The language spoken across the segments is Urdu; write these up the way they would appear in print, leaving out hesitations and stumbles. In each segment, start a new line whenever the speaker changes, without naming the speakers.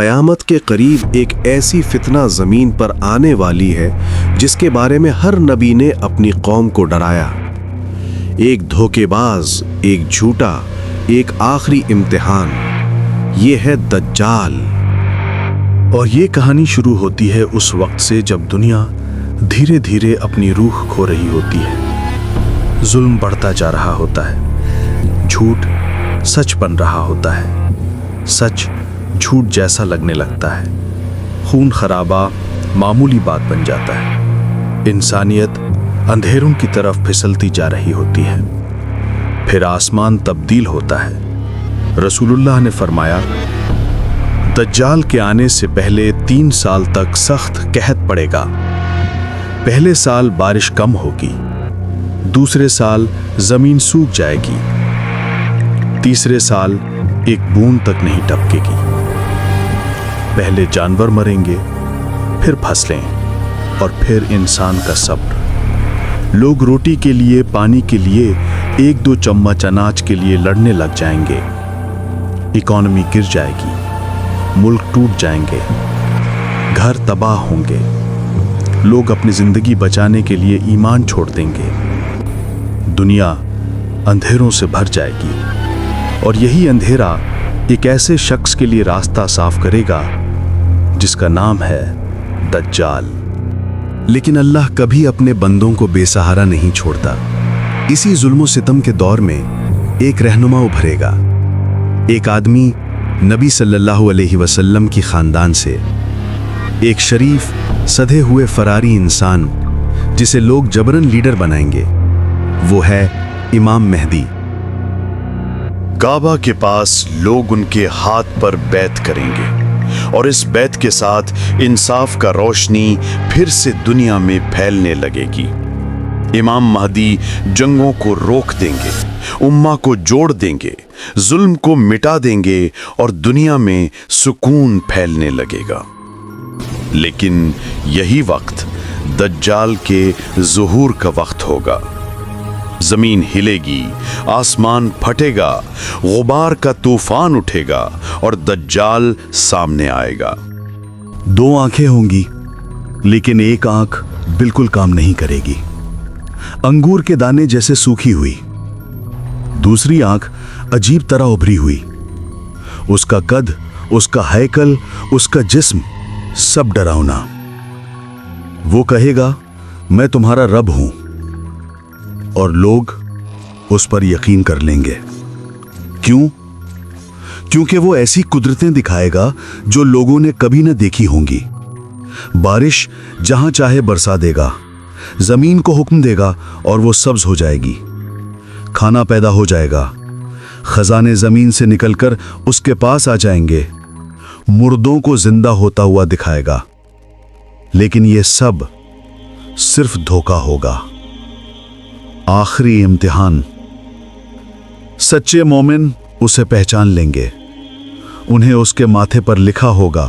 قیامت کے قریب ایک ایسی فتنہ زمین پر آنے والی ہے جس کے بارے میں ہر نبی نے اپنی قوم کو ڈرایا۔ ایک دھوکے باز، ایک جھوٹا، ایک آخری امتحان، یہ ہے دجال۔
اور یہ کہانی شروع ہوتی ہے اس وقت سے جب دنیا دھیرے دھیرے اپنی روح کھو رہی ہوتی ہے، ظلم بڑھتا جا رہا ہوتا ہے، جھوٹ سچ بن رہا ہوتا ہے، سچ جھوٹ جیسا لگنے لگتا ہے، خون خرابہ معمولی بات بن جاتا ہے، انسانیت اندھیروں کی طرف پھسلتی جا رہی ہوتی ہے۔ پھر آسمان تبدیل ہوتا ہے۔ رسول اللہ نے فرمایا، دجال کے آنے سے پہلے 3 سال تک سخت قحط پڑے گا۔ پہلے سال بارش کم ہوگی، دوسرے سال زمین سوکھ جائے گی، تیسرے سال ایک بوند تک نہیں ٹپکے گی۔ پہلے جانور مریں گے، پھر فصلیں، اور پھر انسان کا صبر۔ لوگ روٹی کے لیے، پانی کے لیے، 1-2 چمچ اناج کے لیے لڑنے لگ جائیں گے۔ اکانومی گر جائے گی، ملک ٹوٹ جائیں گے، گھر تباہ ہوں گے، لوگ اپنی زندگی بچانے کے لیے ایمان چھوڑ دیں گے، دنیا اندھیروں سے بھر جائے گی، اور یہی اندھیرا ایک ایسے شخص کے لیے راستہ صاف کرے گا جس کا نام ہے دجال۔
لیکن اللہ کبھی اپنے بندوں کو بے سہارا نہیں چھوڑتا۔ اسی ظلم و ستم کے دور میں ایک رہنما ابھرے گا، ایک آدمی نبی صلی اللہ علیہ وسلم کی خاندان سے، ایک شریف سدھے ہوئے فراری انسان جسے لوگ جبرن لیڈر بنائیں گے۔ وہ ہے امام مہدی۔
کعبہ کے پاس لوگ ان کے ہاتھ پر بیعت کریں گے، اور اس بیعت کے ساتھ انصاف کا روشنی پھر سے دنیا میں پھیلنے لگے گی۔ امام مہدی جنگوں کو روک دیں گے، امہ کو جوڑ دیں گے، ظلم کو مٹا دیں گے، اور دنیا میں سکون پھیلنے لگے گا۔ لیکن یہی وقت دجال کے ظہور کا وقت ہوگا۔ زمین ہلے گی، آسمان پھٹے گا، غبار کا طوفان اٹھے گا، اور دجال سامنے آئے گا۔
2 آنکھیں ہوں گی، لیکن ایک آنکھ بالکل کام نہیں کرے گی، انگور کے دانے جیسے سوکھی ہوئی۔ دوسری آنکھ عجیب طرح ابھری ہوئی، اس کا قد، اس کا ہیکل، اس کا جسم سب ڈراؤنا۔ وہ کہے گا، میں تمہارا رب ہوں، اور لوگ اس پر یقین کر لیں گے۔ کیوں؟ کیونکہ وہ ایسی قدرتیں دکھائے گا جو لوگوں نے کبھی نہ دیکھی ہوں گی۔ بارش جہاں چاہے برسا دے گا، زمین کو حکم دے گا اور وہ سبز ہو جائے گی، کھانا پیدا ہو جائے گا، خزانے زمین سے نکل کر اس کے پاس آ جائیں گے، مردوں کو زندہ ہوتا ہوا دکھائے گا۔ لیکن یہ سب صرف دھوکہ ہوگا۔ آخری امتحان۔ سچے مومن اسے پہچان لیں گے، انہیں اس کے ماتھے پر لکھا ہوگا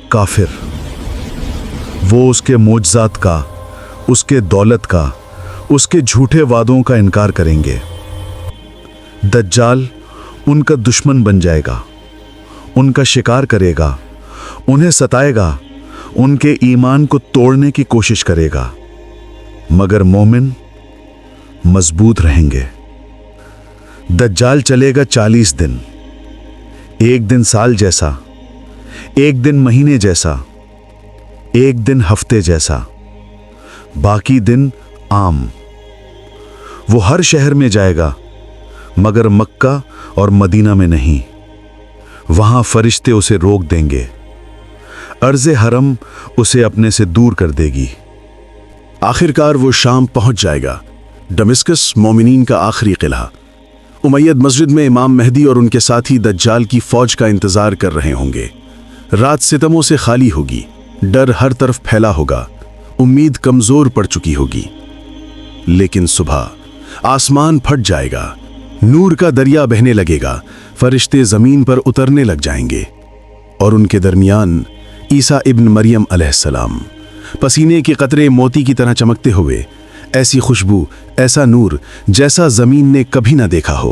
کافر۔ وہ اس کے معجزات کا، اس کے دولت کا، اس کے جھوٹے وعدوں کا انکار کریں گے۔ دجال ان کا دشمن بن جائے گا، ان کا شکار کرے گا، انہیں ستائے گا، ان کے ایمان کو توڑنے کی کوشش کرے گا، مگر مومن مضبوط رہیں گے۔ دجال چلے گا 40 دن، ایک دن سال جیسا، ایک دن مہینے جیسا، ایک دن ہفتے جیسا، باقی دن عام۔ وہ ہر شہر میں جائے گا، مگر مکہ اور مدینہ میں نہیں، وہاں فرشتے اسے روک دیں گے، ارض حرم اسے اپنے سے دور کر دے گی۔
آخرکار وہ شام پہنچ جائے گا، دمشق مومنین کا آخری قلعہ۔ امید مسجد میں امام مہدی اور ان کے ساتھی دجال کی فوج کا انتظار کر رہے ہوں گے۔ رات ستموں سے خالی ہوگی، ڈر ہر طرف پھیلا ہوگا، امید کمزور پڑ چکی ہوگی۔ لیکن صبح آسمان پھٹ جائے گا، نور کا دریا بہنے لگے گا، فرشتے زمین پر اترنے لگ جائیں گے، اور ان کے درمیان عیسیٰ ابن مریم علیہ السلام، پسینے کے قطرے موتی کی طرح چمکتے ہوئے، ایسی خوشبو، ایسا نور جیسا زمین نے کبھی نہ دیکھا ہو۔